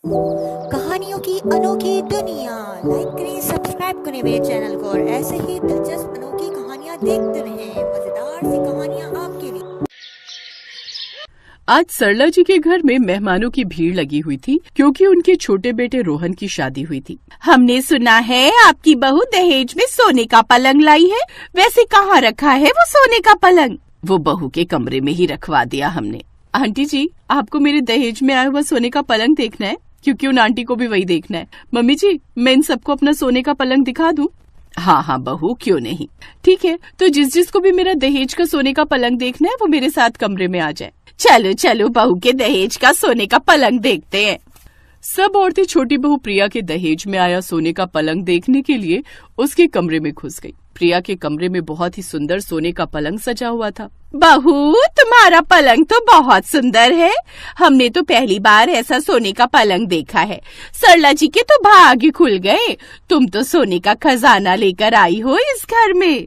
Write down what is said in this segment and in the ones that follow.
कहानियों की अनोखी दुनिया। लाइक करें, सब्सक्राइब करें मेरे चैनल को और ऐसे ही दिलचस्प अनोखी कहानियाँ देखते रहें। मजेदार सी कहानियाँ आपके लिए। आज सरला जी के घर में मेहमानों की भीड़ लगी हुई थी क्योंकि उनके छोटे बेटे रोहन की शादी हुई थी। हमने सुना है आपकी बहू दहेज में सोने का पलंग लाई है। वैसे कहाँ रखा है वो सोने का पलंग? वो बहू के कमरे में ही रखवा दिया हमने। आंटी जी, आपको मेरे दहेज में आया हुआ सोने का पलंग देखना है? क्योंकि उन आंटी को भी वही देखना है। मम्मी जी, मैं इन सबको अपना सोने का पलंग दिखा दूं? हाँ हाँ बहू, क्यों नहीं। ठीक है, तो जिस को भी मेरा दहेज का सोने का पलंग देखना है वो मेरे साथ कमरे में आ जाए। चलो चलो बहू के दहेज का सोने का पलंग देखते हैं। सब औरतें छोटी बहू प्रिया के दहेज में आया सोने का पलंग देखने के लिए उसके कमरे में घुस गई। प्रिया के कमरे में बहुत ही सुंदर सोने का पलंग सजा हुआ था। बहू, तुम्हारा पलंग तो बहुत सुंदर है। हमने तो पहली बार ऐसा सोने का पलंग देखा है। सरला जी के तो भाग्य खुल गए। तुम तो सोने का खजाना लेकर आई हो इस घर में।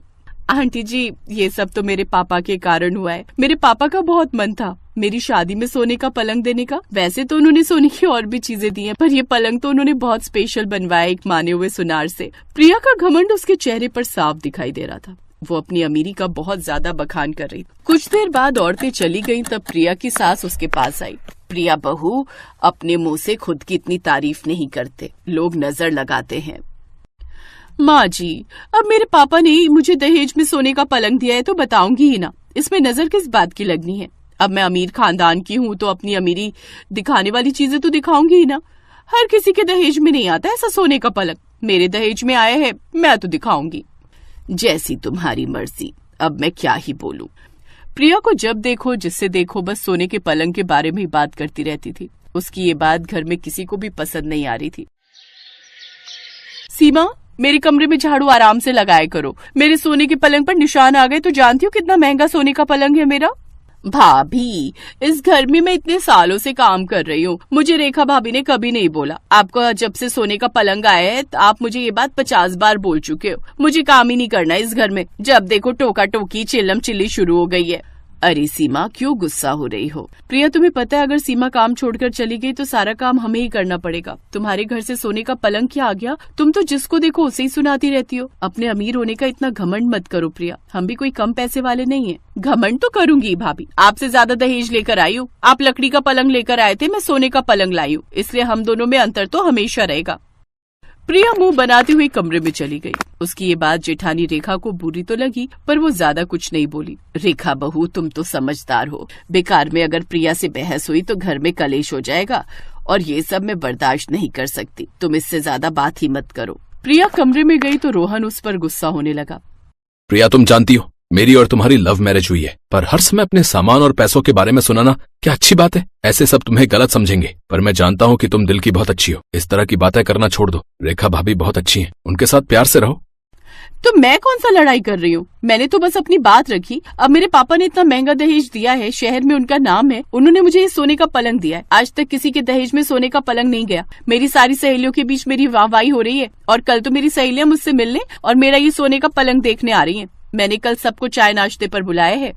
आंटी जी, ये सब तो मेरे पापा के कारण हुआ है। मेरे पापा का बहुत मन था मेरी शादी में सोने का पलंग देने का। वैसे तो उन्होंने सोने की और भी चीजें दी हैं, पर ये पलंग तो उन्होंने बहुत स्पेशल बनवाया एक माने हुए सुनार से। प्रिया का घमंड उसके चेहरे पर साफ दिखाई दे रहा था। वो अपनी अमीरी का बहुत ज्यादा बखान कर रही। कुछ देर बाद औरतें चली गईं, तब प्रिया की सास उसके पास आई। प्रिया बहू, अपने मुंह से खुद की इतनी तारीफ नहीं करते, लोग नजर लगाते हैं। माँ जी, अब मेरे पापा ने मुझे दहेज में सोने का पलंग दिया है तो बताऊंगी ही ना। इसमें नजर किस बात की लगनी है? अब मैं अमीर खानदान की हूँ तो अपनी अमीरी दिखाने वाली चीजें तो दिखाऊंगी ही ना। हर किसी के दहेज में नहीं आता ऐसा सोने का पलंग। मेरे दहेज में आया है, मैं तो दिखाऊंगी। जैसी तुम्हारी मर्जी, अब मैं क्या ही बोलूं। प्रिया को जब देखो जिससे देखो बस सोने के पलंग के बारे में ही बात करती रहती थी। उसकी ये बात घर में किसी को भी पसंद नहीं आ रही थी। सीमा, मेरे कमरे में झाड़ू आराम से लगाया करो। मेरे सोने के पलंग पर निशान आ गए तो जानती हो कितना महंगा सोने का पलंग है मेरा। भाभी, इस घर में मैं इतने सालों से काम कर रही हूँ, मुझे रेखा भाभी ने कभी नहीं बोला। आपको जब से सोने का पलंग आया है आप मुझे ये बात 50 बार बोल चुके हो। मुझे काम ही नहीं करना इस घर में। जब देखो टोका टोकी चिल्लम चिल्ली शुरू हो गई है। अरे सीमा, क्यों गुस्सा हो रही हो? प्रिया, तुम्हें पता है अगर सीमा काम छोड़कर चली गई तो सारा काम हमें ही करना पड़ेगा। तुम्हारे घर से सोने का पलंग क्या आ गया? तुम तो जिसको देखो उसे ही सुनाती रहती हो। अपने अमीर होने का इतना घमंड मत करो प्रिया, हम भी कोई कम पैसे वाले नहीं हैं। घमंड तो करूंगी भाभी, आपसे ज्यादा दहेज लेकर आई हूँ। आप लकड़ी का पलंग लेकर आए थे, मैं सोने का पलंग लाई हूँ, इसलिए हम दोनों में अंतर तो हमेशा रहेगा। प्रिया मुंह बनाती हुई कमरे में चली गई। उसकी ये बात जेठानी रेखा को बुरी तो लगी, पर वो ज्यादा कुछ नहीं बोली। रेखा बहू, तुम तो समझदार हो। बेकार में अगर प्रिया से बहस हुई तो घर में कलेश हो जाएगा और ये सब मैं बर्दाश्त नहीं कर सकती। तुम इससे ज्यादा बात ही मत करो। प्रिया कमरे में गई तो रोहन उस पर गुस्सा होने लगा। प्रिया, तुम जानती हो मेरी और तुम्हारी लव मैरिज हुई है, पर हर समय अपने सामान और पैसों के बारे में सुनाना क्या अच्छी बात है? ऐसे सब तुम्हें गलत समझेंगे, पर मैं जानता हूँ कि तुम दिल की बहुत अच्छी हो। इस तरह की बातें करना छोड़ दो। रेखा भाभी बहुत अच्छी हैं, उनके साथ प्यार से रहो। तो मैं कौन सा लड़ाई कर रही हूँ? मैंने तो बस अपनी बात रखी। अब मेरे पापा ने इतना महंगा दहेज दिया है, शहर में उनका नाम है, उन्होंने मुझे ये सोने का पलंग दिया है। आज तक किसी के दहेज में सोने का पलंग नहीं गया। मेरी सारी सहेलियों के बीच मेरी वाहवाही हो रही है और कल तो मेरी सहेलियां मुझसे मिलने और मेरा ये सोने का पलंग देखने आ रही है। मैंने कल सबको चाय नाश्ते पर बुलाया है।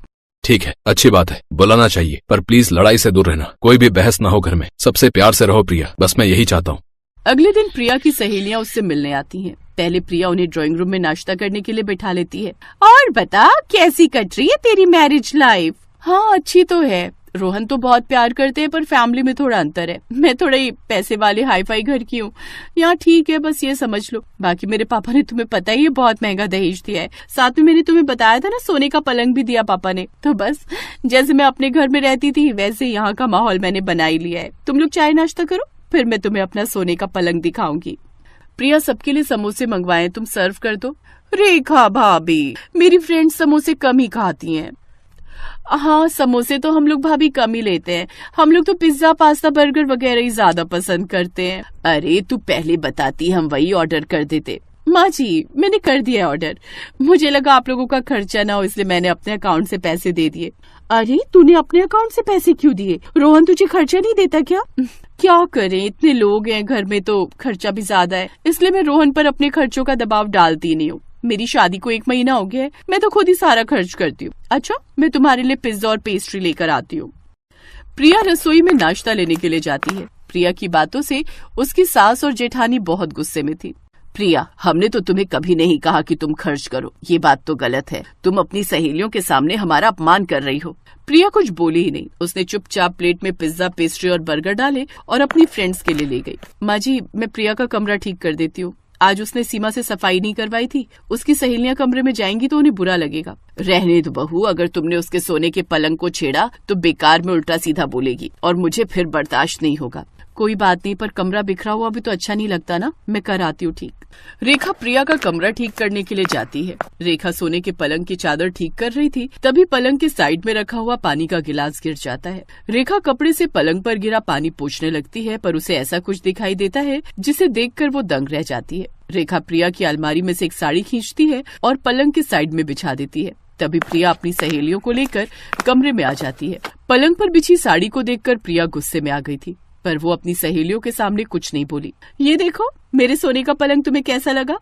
ठीक है, अच्छी बात है, बुलाना चाहिए, पर प्लीज लड़ाई से दूर रहना। कोई भी बहस ना हो घर में, सबसे प्यार से रहो प्रिया, बस मैं यही चाहता हूँ। अगले दिन प्रिया की सहेलियां उससे मिलने आती हैं। पहले प्रिया उन्हें ड्राइंग रूम में नाश्ता करने के लिए बैठा लेती है। और बता, कैसी कट रही है तेरी मैरिज लाइफ? हाँ, अच्छी तो है। रोहन तो बहुत प्यार करते हैं, पर फैमिली में थोड़ा अंतर है। मैं थोड़े पैसे वाले हाई फाई घर की हूँ, यहाँ ठीक है, बस ये समझ लो। बाकी मेरे पापा ने, तुम्हें पता ही है, बहुत महंगा दहेज दिया है। साथ में मैंने तुम्हें बताया था ना, सोने का पलंग भी दिया पापा ने। तो बस जैसे मैं अपने घर में रहती थी वैसे यहाँ का माहौल मैंने बना ही लिया है। तुम लोग चाय नाश्ता करो, फिर मैं तुम्हें अपना सोने का पलंग दिखाऊंगी। प्रिया, सबके लिए समोसे मंगवाए, तुम सर्व कर दो। रेखा भाभी, मेरी फ्रेंड्स समोसे कम ही खाती हैं। हाँ, समोसे तो हम लोग भाभी कम ही लेते हैं। हम लोग तो पिज्जा पास्ता बर्गर वगैरह ही ज्यादा पसंद करते हैं। अरे तू पहले बताती, हम वही ऑर्डर कर देते। माँ जी, मैंने कर दिया ऑर्डर। मुझे लगा आप लोगों का खर्चा ना हो, इसलिए मैंने अपने अकाउंट से पैसे दे दिए। अरे तूने अपने अकाउंट से पैसे क्यों दिए? रोहन तुझे खर्चा नहीं देता क्या? क्या करें, इतने लोग हैं घर में तो खर्चा भी ज्यादा है, इसलिए मैं रोहन पर अपने खर्चों का दबाव डालती नहीं हूँ। मेरी शादी को 1 महीना हो गया है, मैं तो खुद ही सारा खर्च करती हूँ। अच्छा, मैं तुम्हारे लिए पिज्जा और पेस्ट्री लेकर आती हूँ। प्रिया रसोई में नाश्ता लेने के लिए जाती है। प्रिया की बातों से उसकी सास और जेठानी बहुत गुस्से में थी। प्रिया, हमने तो तुम्हें कभी नहीं कहा कि तुम खर्च करो, ये बात तो गलत है। तुम अपनी सहेलियों के सामने हमारा अपमान कर रही हो। प्रिया कुछ बोली ही नहीं। उसने चुपचाप प्लेट में पिज्जा, पेस्ट्री और बर्गर डाले और अपनी फ्रेंड्स के लिए ले गई। माँ जी, मैं प्रिया का कमरा ठीक कर देती हूँ। आज उसने सीमा से सफाई नहीं करवाई थी। उसकी सहेलियां कमरे में जाएंगी तो उन्हें बुरा लगेगा। रहने दो बहू, अगर तुमने उसके सोने के पलंग को छेड़ा तो बेकार में उल्टा सीधा बोलेगी और मुझे फिर बर्दाश्त नहीं होगा। कोई बात नहीं, पर कमरा बिखरा हुआ भी तो अच्छा नहीं लगता ना, मैं कर आती हूँ ठीक। रेखा प्रिया का कमरा ठीक करने के लिए जाती है। रेखा सोने के पलंग की चादर ठीक कर रही थी, तभी पलंग के साइड में रखा हुआ पानी का गिलास गिर जाता है। रेखा कपड़े से पलंग पर गिरा पानी पोंछने लगती है, पर उसे ऐसा कुछ दिखाई देता है जिसे देखकर वो दंग रह जाती है। रेखा प्रिया की अलमारी में से एक साड़ी खींचती है और पलंग के साइड में बिछा देती है। तभी प्रिया अपनी सहेलियों को लेकर कमरे में आ जाती है। पलंग पर बिछी साड़ी को देखकर प्रिया गुस्से में आ गई थी, पर वो अपनी सहेलियों के सामने कुछ नहीं बोली। ये देखो, मेरे सोने का पलंग तुम्हें कैसा लगा?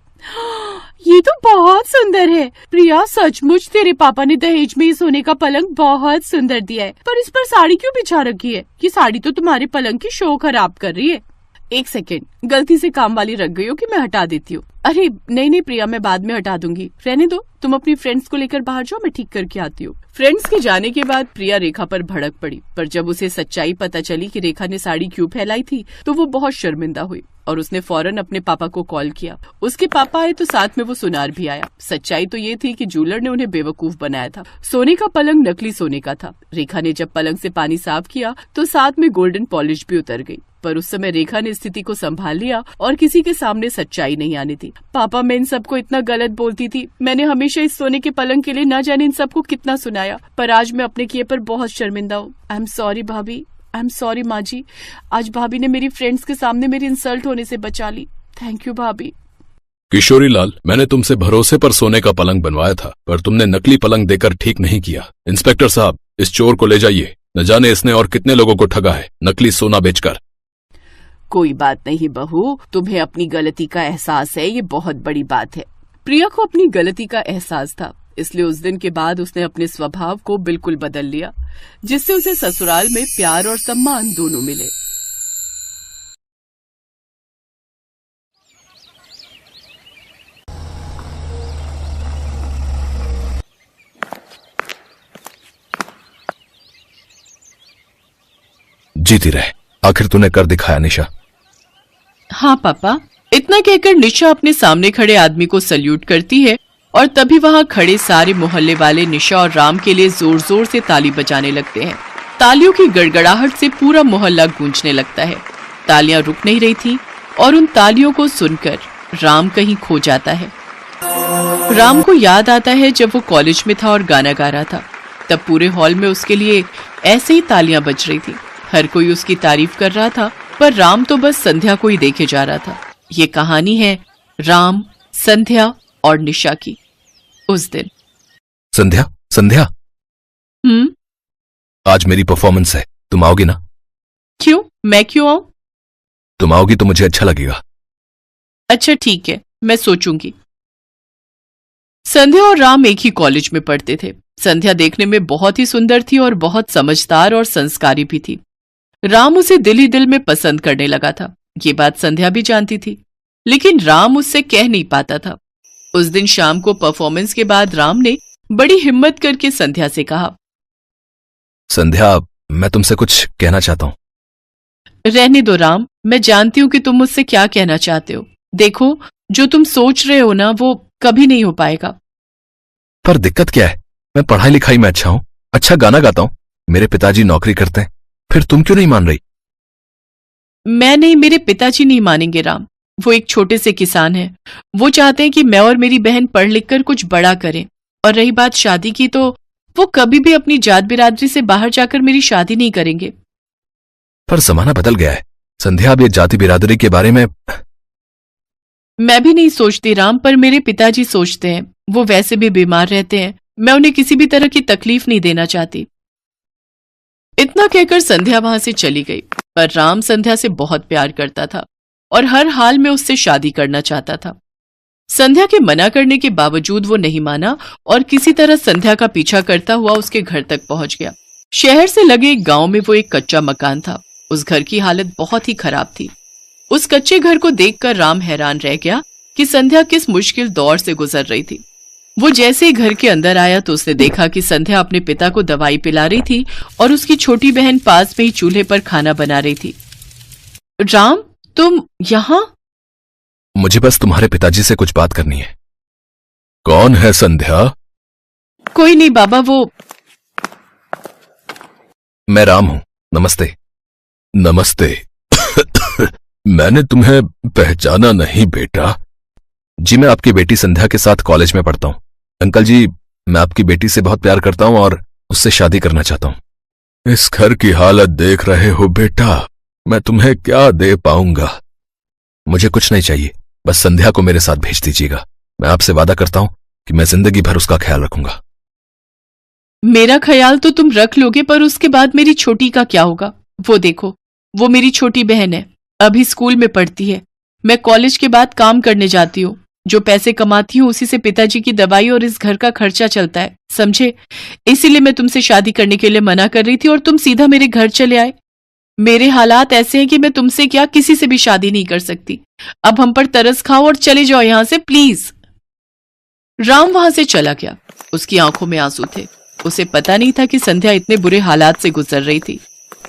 ये तो बहुत सुंदर है। प्रिया, सचमुच तेरे पापा ने दहेज में ये सोने का पलंग बहुत सुंदर दिया है, पर इस पर साड़ी क्यों बिछा रखी है? ये साड़ी तो तुम्हारे पलंग की शो खराब कर रही है। एक सेकेंड, गलती से काम वाली रख गई हो कि मैं हटा देती हूँ। अरे नहीं प्रिया, मैं बाद में हटा दूंगी, रहने दो। तुम अपनी फ्रेंड्स को लेकर बाहर जाओ, मैं ठीक करके आती हूँ। फ्रेंड्स के जाने के बाद प्रिया रेखा पर भड़क पड़ी, पर जब उसे सच्चाई पता चली कि रेखा ने साड़ी क्यों फैलाई थी तो वो बहुत शर्मिंदा हुई और उसने फौरन अपने पापा को कॉल किया। उसके पापा आए तो साथ में वो सुनार भी आया। सच्चाई तो ये थी कि जूलर ने उन्हें बेवकूफ बनाया था। सोने का पलंग नकली सोने का था। रेखा ने जब पलंग से पानी साफ किया तो साथ में गोल्डन पॉलिश भी उतर गई, पर उस समय रेखा ने स्थिति को संभाल लिया और किसी के सामने सच्चाई नहीं आने दी। पापा, मैं इन सबको इतना गलत बोलती थी। मैंने हमेशा इस सोने के पलंग के लिए न जाने इन सबको कितना सुनाया, पर आज मैं अपने किए पर बहुत शर्मिंदा हूँ। आई एम सॉरी भाभी, आई एम सॉरी माँ जी। आज भाभी ने मेरी फ्रेंड्स के सामने मेरी इंसल्ट होने से बचा ली। थैंक यू भाभी। किशोरी लाल, मैंने तुमसे भरोसे पर सोने का पलंग बनवाया था, पर तुमने नकली पलंग देकर ठीक नहीं किया। इंस्पेक्टर साहब, इस चोर को ले जाइए। न जाने इसने और कितने लोगों को ठगा है नकली सोना बेचकर। कोई बात नहीं बहू, तुम्हें अपनी गलती का एहसास है, ये बहुत बड़ी बात है। प्रिया को अपनी गलती का एहसास था, इसलिए उस दिन के बाद उसने अपने स्वभाव को बिल्कुल बदल लिया, जिससे उसे ससुराल में प्यार और सम्मान दोनों मिले। जीती रहे, आखिर तूने कर दिखाया निशा। हाँ पापा। इतना कहकर निशा अपने सामने खड़े आदमी को सल्यूट करती है और तभी वहाँ खड़े सारे मोहल्ले वाले निशा और राम के लिए जोर जोर से ताली बजाने लगते हैं। तालियों की गड़गड़ाहट से पूरा मोहल्ला गूंजने लगता है। तालियां रुक नहीं रही थी और उन तालियों को सुनकर राम कहीं खो जाता है। राम को याद आता है जब वो कॉलेज में था और गाना गा रहा था, तब पूरे हॉल में उसके लिए ऐसे ही तालियां बज रही थी। हर कोई उसकी तारीफ कर रहा था, पर राम तो बस संध्या को ही देखे जा रहा था। ये कहानी है राम, संध्या और निशा की। उस दिन संध्या, संध्या, आज मेरी परफॉर्मेंस है, तुम आओगी ना? क्यों? मैं क्यों आऊं? तुम आओगी तो मुझे अच्छा लगेगा। अच्छा ठीक है, मैं सोचूंगी। संध्या और राम एक ही कॉलेज में पढ़ते थे। संध्या देखने में बहुत ही सुंदर थी और बहुत समझदार और संस्कारी भी थी। राम उसे दिल ही दिल में पसंद करने लगा था। ये बात संध्या भी जानती थी, लेकिन राम उससे कह नहीं पाता था। उस दिन शाम को परफॉर्मेंस के बाद राम ने बड़ी हिम्मत करके संध्या से कहा, संध्या, मैं तुमसे कुछ कहना चाहता हूँ। रहने दो राम, मैं जानती हूँ कि तुम मुझसे क्या कहना चाहते हो। देखो, जो तुम सोच रहे हो ना, वो कभी नहीं हो पाएगा। पर दिक्कत क्या है? मैं पढ़ाई लिखाई में अच्छा हूँ, अच्छा गाना गाता हूँ, मेरे पिताजी नौकरी करते हैं, फिर तुम क्यों नहीं मान रही? मैं नहीं, मेरे पिताजी नहीं मानेंगे राम। वो एक छोटे से किसान हैं। वो चाहते हैं कि मैं और मेरी बहन पढ़ लिख कर कुछ बड़ा करें। और रही बात शादी की, तो वो कभी भी अपनी जात बिरादरी से बाहर जाकर मेरी शादी नहीं करेंगे। पर जमाना बदल गया है संध्या, अब ये जाति बिरादरी के बारे में मैं भी नहीं सोचती राम, पर मेरे पिताजी सोचते हैं। वो वैसे भी बीमार रहते हैं, मैं उन्हें किसी भी तरह की तकलीफ नहीं देना चाहती। इतना कहकर संध्या वहां से चली गई। पर राम संध्या से बहुत प्यार करता था और हर हाल में उससे शादी करना चाहता था। संध्या के मना करने के बावजूद वो नहीं माना और किसी तरह संध्या का पीछा करता हुआ उसके घर तक पहुंच गया। शहर से लगे एक गांव में वो एक कच्चा मकान था। उस घर की हालत बहुत ही खराब थी। उस कच्चे घर को देखकर राम हैरान रह गया कि संध्या किस मुश्किल दौर से गुजर रही थी। वो जैसे ही घर के अंदर आया तो उसने देखा कि संध्या अपने पिता को दवाई पिला रही थी और उसकी छोटी बहन पास में ही चूल्हे पर खाना बना रही थी। राम, तुम यहाँ? मुझे बस तुम्हारे पिताजी से कुछ बात करनी है। कौन है संध्या? कोई नहीं बाबा, वो मैं राम हूं। नमस्ते। नमस्ते। मैंने तुम्हें पहचाना नहीं बेटा। जी, मैं आपकी बेटी संध्या के साथ कॉलेज में पढ़ता हूं। अंकल जी, मैं आपकी बेटी से बहुत प्यार करता हूं और उससे शादी करना चाहता हूं। इस घर की हालत देख रहे हो बेटा, मैं तुम्हें क्या दे पाऊंगा? मुझे कुछ नहीं चाहिए, बस संध्या को मेरे साथ भेज दीजिएगा। मैं आपसे वादा करता हूं कि मैं जिंदगी भर उसका ख्याल रखूंगा। मेरा ख्याल तो तुम रख लोगे, पर उसके बाद मेरी छोटी का क्या होगा? वो देखो, वो मेरी छोटी बहन है, अभी स्कूल में पढ़ती है। मैं कॉलेज के बाद काम करने जाती हूँ। जो पैसे कमाती हूँ उसी से पिताजी की दवाई और इस घर का खर्चा चलता है, समझे? इसीलिए मैं तुमसे शादी करने के लिए मना कर रही थी और तुम सीधा मेरे घर चले आए। मेरे हालात ऐसे हैं कि मैं तुमसे क्या किसी से भी शादी नहीं कर सकती। अब हम पर तरस खाओ और चले जाओ यहां से, प्लीज। राम वहां से चला गया। उसकी आंखों में आंसू थे। उसे पता नहीं था कि संध्या इतने बुरे हालात से गुजर रही थी,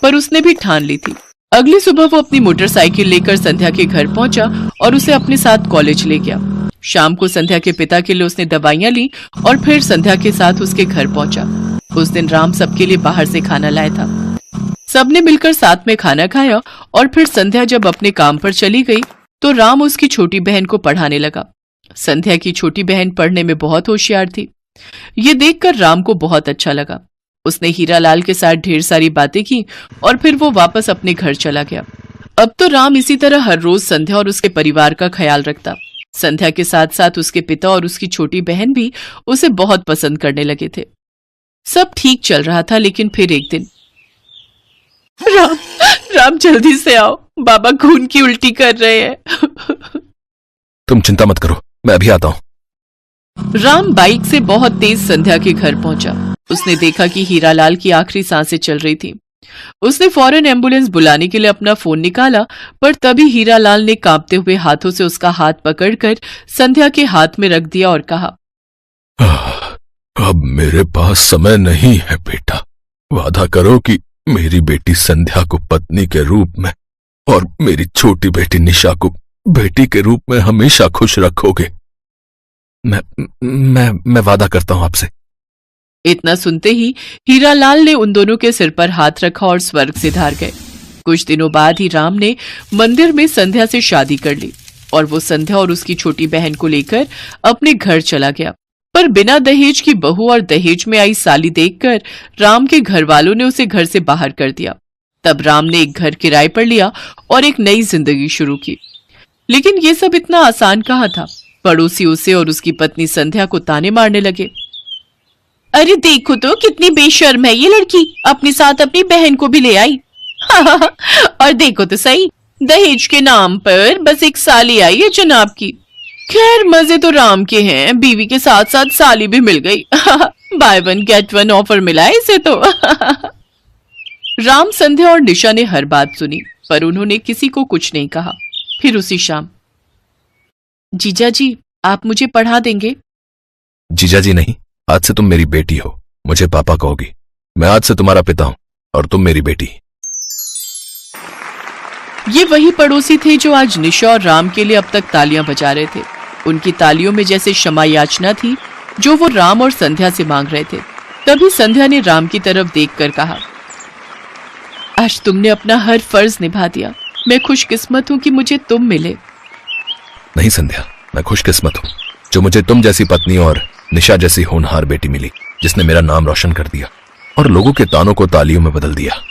पर उसने भी ठान ली थी। अगली सुबह वो अपनी मोटरसाइकिल लेकर संध्या के घर पहुंचा और उसे अपने साथ कॉलेज ले गया। शाम को संध्या के पिता के लिए उसने दवाइयां ली और फिर संध्या के साथ उसके घर पहुंचा। उस दिन राम सबके लिए बाहर से खाना लाया था। सबने मिलकर साथ में खाना खाया और फिर संध्या जब अपने काम पर चली गई तो राम उसकी छोटी बहन को पढ़ाने लगा। संध्या की छोटी बहन पढ़ने में बहुत होशियार थी। ये देखकर राम को बहुत अच्छा लगा। उसने हीरालाल के साथ ढेर सारी बातें की और फिर वो वापस अपने घर चला गया। अब तो राम इसी तरह हर रोज संध्या और उसके परिवार का ख्याल रखता। संध्या के साथ साथ उसके पिता और उसकी छोटी बहन भी उसे बहुत पसंद करने लगे थे। सब ठीक चल रहा था, लेकिन फिर एक दिन, राम जल्दी से आओ, बाबा खून की उल्टी कर रहे हैं। तुम चिंता मत करो, मैं अभी आता हूं। राम बाइक से बहुत तेज संध्या के घर पहुंचा। उसने देखा कि हीरालाल की आखिरी सांसें चल रही थी। उसने फौरन एम्बुलेंस बुलाने के लिए अपना फोन निकाला, पर तभी हीरालाल ने कांपते हुए हाथों से उसका हाथ पकड़कर संध्या के हाथ में रख दिया और कहा, अब मेरे पास समय नहीं है बेटा। वादा करो कि मेरी बेटी संध्या को पत्नी के रूप में और मेरी छोटी बेटी निशा को बेटी के रूप में हमेशा खुश रखोगे। मैं वादा करता हूं आपसे। इतना सुनते ही हीरालाल ने उन दोनों के सिर पर हाथ रखा और स्वर्ग से धार गए। कुछ दिनों बाद ही राम ने मंदिर में संध्या से शादी कर ली और वो संध्या और उसकी छोटी बहन को लेकर अपने घर चला गया। पर बिना दहेज की बहू और दहेज में आई साली देखकर राम के घर वालों ने उसे घर से बाहर कर दिया। तब राम ने एक घर किराए पर लिया और एक नई जिंदगी शुरू की। लेकिन ये सब इतना आसान कहाँ था। पड़ोसी उसे और उसकी पत्नी संध्या को ताने मारने लगे। अरे देखो तो कितनी बेशर्म है ये लड़की, अपने साथ अपनी बहन को भी ले आई। और देखो तो सही, दहेज के नाम पर बस एक साली आई है जनाब की। खैर मजे तो राम के हैं, बीवी के साथ साथ साली भी मिल गई। By one get one offer मिला है इसे तो। राम, संध्या और निशा ने हर बात सुनी, पर उन्होंने किसी को कुछ नहीं कहा। फिर उसी शाम, जीजा जी आप मुझे पढ़ा देंगे? जीजा जी नहीं, आज से तुम मेरी बेटी हो, मुझे पापा कहोगी। मैं आज से तुम्हारा पिता हूं और तुम मेरी बेटी। ये वही पड़ोसी थे जो आज निशा और राम के लिए अब तक तालियां बजा रहे थे। उनकी तालियों में जैसे क्षमा याचना थी जो वो राम और संध्या से मांग रहे थे। तभी संध्या ने राम की तरफ देखकर कहा, आज तुमने अपना हर फर्ज निभा दिया। मैं खुशकिस्मत हूं कि मुझे तुम मिले। नहीं संध्या, मैं खुशकिस्मत हूं जो मुझे तुम जैसी पत्नी और निशा जैसी होनहार बेटी मिली, जिसने मेरा नाम रोशन कर दिया और लोगों के तानों को तालियों में बदल दिया।